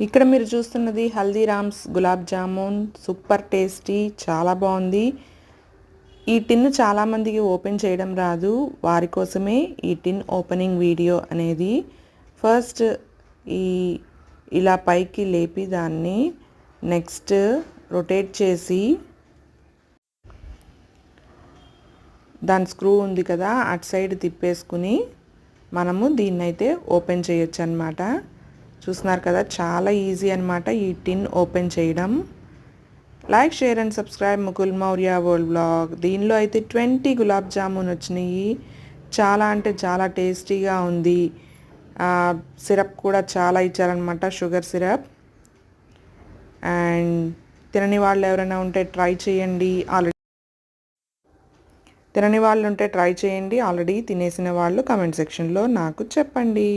ఇక్కడ మీరు చూస్తున్నది హల్దీరామ్స్ గులాబ్ జామున్, సూపర్ టేస్టీ, చాలా బాగుంది. ఈ టిన్ చాలామందికి ఓపెన్ చేయడం రాదు, వారి కోసమే ఈ టిన్ ఓపెనింగ్ వీడియో అనేది. ఫస్ట్ ఇలా పైకి లేపి దాన్ని నెక్స్ట్ రొటేట్ చేసి దాని స్క్రూ ఉంది కదా అటు సైడ్ తిప్పేసుకుని మనము దీన్నైతే ఓపెన్ చేయొచ్చు అనమాట. చూస్తున్నారు కదా, చాలా ఈజీ అనమాట ఈ టిన్ ఓపెన్ చేయడం. Like, share and subscribe Mukul Maurya world blog. దీనిలో అయితే 20 గులాబ్ జామున్ వచ్చినాయి. చాలా అంటే చాలా టేస్టీగా ఉంది. సిరప్ కూడా చాలా ఇచ్చారనమాట, షుగర్ సిరప్. అండ్ తినని వాళ్ళు ఎవరైనా ఉంటే ట్రై చేయండి. తినని వాళ్ళు ఉంటే ట్రై చేయండి. ఆల్రెడీ తినేసిన వాళ్ళు కామెంట్ సెక్షన్లో నాకు చెప్పండి.